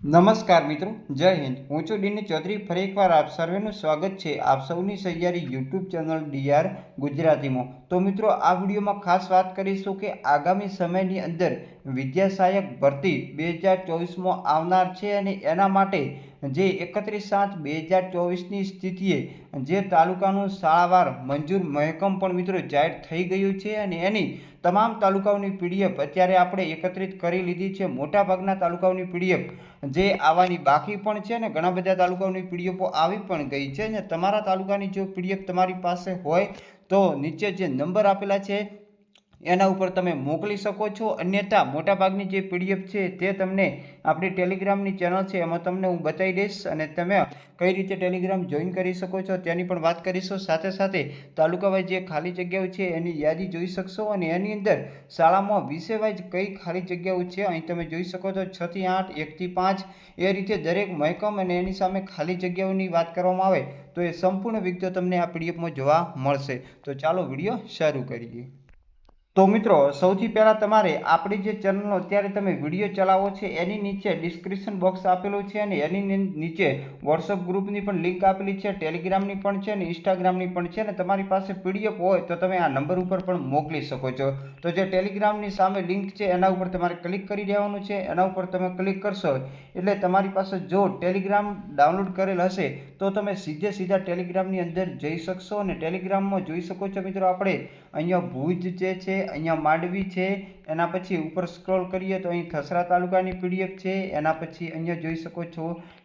નમસ્કાર મિત્રો, જય હિન્દ। હું છું ડીની ચૌધરી। ફરી એકવાર આપ સર્વેનું સ્વાગત છે આપ સૌની સહિયારી યુટ્યુબ ચેનલ ડીઆર ગુજરાતીમાં। તો મિત્રો, આ વિડીયોમાં ખાસ વાત કરીશું કે આગામી સમયની અંદર વિદ્યા સહાયક ભરતી 2024માં આવનાર છે અને એના માટે જે 31/7/2024ની સ્થિતિએ જે તાલુકાનું શાળાવાર મંજૂર મહેકમ પણ મિત્રો જાહેર થઈ ગયું છે અને એની તમામ તાલુકાઓની પીડીએફ અત્યારે આપણે એકત્રિત કરી લીધી છે। મોટાભાગના તાલુકાઓની પીડીએફ જે આવવાની બાકી પણ છે ને ઘણા બધા તાલુકાઓની પીડીએફો આવી પણ ગઈ છે ને તમારા તાલુકાની જો પીડીએફ તમારી પાસે હોય તો નીચે જે નંબર આપેલા છે એના ઉપર તમે મોકલી શકો છો। અન્યથા મોટાભાગની જે પીડીએફ છે તે તમને આપણી ટેલિગ્રામની ચેનલ છે એમાં તમને હું બતાવી દઈશ અને તમે કઈ રીતે ટેલિગ્રામ જોઈન કરી શકો છો તેની પણ વાત કરીશું। સાથે સાથે તાલુકા વાઇઝ જે ખાલી જગ્યાઓ છે એની યાદી જોઈ શકશો અને એની અંદર શાળામાં વિષય વાઇઝ કઈ ખાલી જગ્યાઓ છે અહીં તમે જોઈ શકો છો 6 થી 8, 1 થી 5 એ રીતે દરેક મહેકમ અને એની સામે ખાલી જગ્યાઓની વાત કરવામાં આવે તો એ સંપૂર્ણ વિગતો તમને આ પીડીએફમાં જોવા મળશે। તો ચાલો વિડીયો શરૂ કરીએ। તો મિત્રો, સૌથી પહેલાં તમારે આપણી જે ચેનલનો અત્યારે તમે વિડીયો ચલાવો છે એની નીચે ડિસ્ક્રિપ્શન બોક્સ આપેલું છે અને એની નીચે વોટ્સઅપ ગ્રુપની પણ લિંક આપેલી છે, ટેલિગ્રામની પણ છે અને ઇન્સ્ટાગ્રામની પણ છે અને તમારી પાસે પીડીએફ હોય તો તમે આ નંબર ઉપર પણ મોકલી શકો છો। તો જે ટેલિગ્રામની સામે લિંક છે એના ઉપર તમારે ક્લિક કરી દેવાનું છે। એના ઉપર તમે ક્લિક કરશો એટલે તમારી પાસે જો ટેલિગ્રામ ડાઉનલોડ કરેલ હશે તો તમે સીધા ટેલિગ્રામની અંદર જઈ શકશો અને ટેલિગ્રામમાં જોઈ શકો છો મિત્રો આપણે અહીંયા ભુજ જે છે, અહીંયા માંડવી છે, એના પછી ઉપર સ્ક્રોલ કરીએ તો અહીં ખસરા તાલુકાની પીડીએફ છે, એના પછી અહીંયા જોઈ શકો છો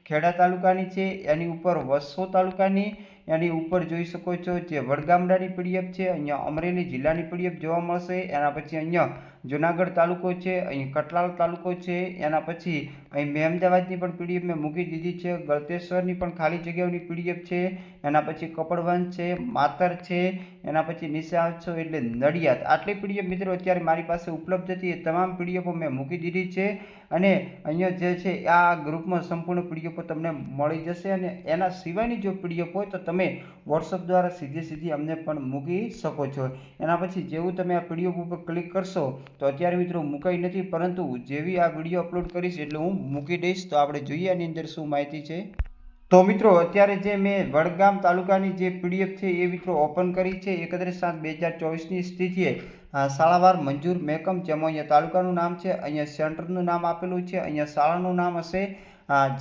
ખેડા તાલુકાની છે, એની ઉપર વસો તાલુકાની, એની ઉપર જોઈ શકો છો જે વડગામડાની પીડીએફ છે, અહીંયા અમરેલી જિલ્લાની પીડીએફ જોવા મળશે। એના પછી અહીંયા જુનાગઢ તાલુકો છે, અહીં કટલાલ તાલુકો છે, એના પછી અહીં મહેમદાવાદની પણ પીડીએફ મેં મૂકી દીધી છે, ગળતેશ્વરની પણ ખાલી જગ્યાઓની પીડીએફ છે, એના પછી કપડવંજ છે, માતર છે, એના પછી નીચે આવશો એટલે નડિયાદ। આટલી પીડીએફ મિત્રો અત્યારે મારી પાસે ઉપલબ્ધ હતી એ તમામ પીડીએફો મેં મૂકી દીધી છે અને અહીંયા જે છે આ ગ્રુપમાં સંપૂર્ણ પીડીએફો તમને મળી જશે અને એના સિવાયની જો પીડીએફ હોય તો તમે વોટ્સઅપ દ્વારા સીધી અમને પણ મૂકી શકો છો। એના પછી જેવું તમે આ પીડીએફ ઉપર ક્લિક કરશો તો અત્યારે મિત્રો મુકાઈ નથી, પરંતુ જેવી આ વિડીયો અપલોડ કરીશ એટલે હું મૂકી દઈશ। તો આપણે જોઈએ આની અંદર શું માહિતી છે। તો મિત્રો, અત્યારે જે મેં વડગામ તાલુકાની જે પીડીએફ છે એ મિત્રો ઓપન કરી છે 31/7/2024ની સ્થિતિએ શાળાવાર મંજૂર મહેકમ, જેમાં અહીંયા તાલુકાનું નામ છે, અહીંયા સેન્ટરનું નામ આપેલું છે, અહીંયા શાળાનું નામ હશે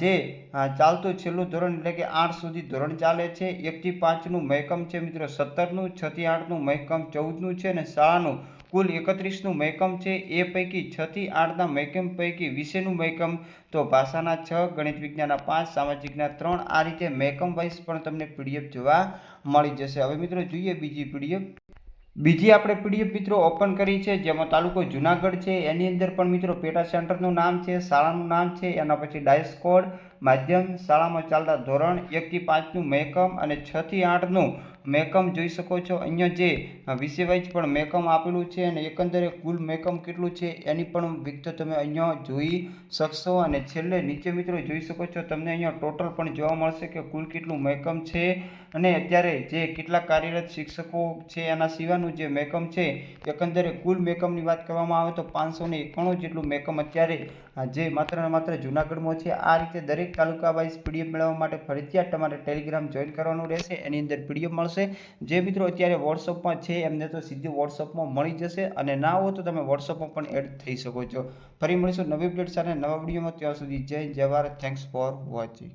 જે ચાલતું છેલ્લું ધોરણ એટલે કે 8 સુધી ધોરણ ચાલે છે। 1 થી 5નું મહેકમ છે મિત્રો 17નું, 6 થી 8નું મહેકમ 14નું છે અને શાળાનું કુલ 31નું મહેકમ છે। એ પૈકી 6 થી 8ના મહેકમ પૈકી વિષયનું મહેકમ તો ભાષાના 6, ગણિત વિજ્ઞાનના 5, સામાજિકના 3 આ રીતે મહેકમ વાઇઝ પણ તમને પીડીએફ જોવા મળી જશે। હવે મિત્રો જોઈએ બીજી પીડીએફ। બીજી આપણે પીડીએફ મિત્રો ઓપન કરી છે જેમાં તાલુકો જુનાગઢ છે, એની અંદર પણ મિત્રો પેટા સેન્ટરનું નામ છે, શાળાનું નામ છે, એના પછી ડાયસ કોડ, માધ્યમ શાળામાં ચાલતા ધોરણ 1 થી 5નું મહેકમ અને 6 થી 8નું મહેકમ જોઈ શકો છો। અહીંયા જે વિષય વાઇઝ પણ મહેકમ આપેલું છે અને એકંદરે કુલ મહેકમ કેટલું છે એની પણ વિગતો તમે અહીંયા જોઈ શકશો અને છેલ્લે નીચે મિત્રો જોઈ શકો છો તમને અહીંયા ટોટલ પણ જોવા મળશે કે કુલ કેટલું મહેકમ છે અને અત્યારે જે કેટલા કાર્યરત શિક્ષકો છે એના સિવાયનું જે મહેકમ છે એકંદરે કુલ મહેકમની વાત કરવામાં આવે તો 591 જેટલું મહેકમ અત્યારે જે માત્ર ને માત્ર જૂનાગઢમાં છે। આ રીતે દરેક તાલુકા વાઇઝ પીડીએફ મેળવવા માટે ફરજિયાત તમારે ટેલિગ્રામ જોઈન કરવાનું રહેશે। એની અંદર પીડીએફ મળશે। જે મિત્રો અત્યારે વોટ્સઅપમાં છે એમને તો સીધી વોટ્સઅપમાં મળી જશે અને ના હોય તો તમે વોટ્સઅપમાં પણ એડ થઈ શકો છો। ફરી મળીશું નવી અપડેટ સાથે નવા વિડીયોમાં, ત્યાં સુધી જય ભારત, થેન્ક્સ ફોર વોચિંગ।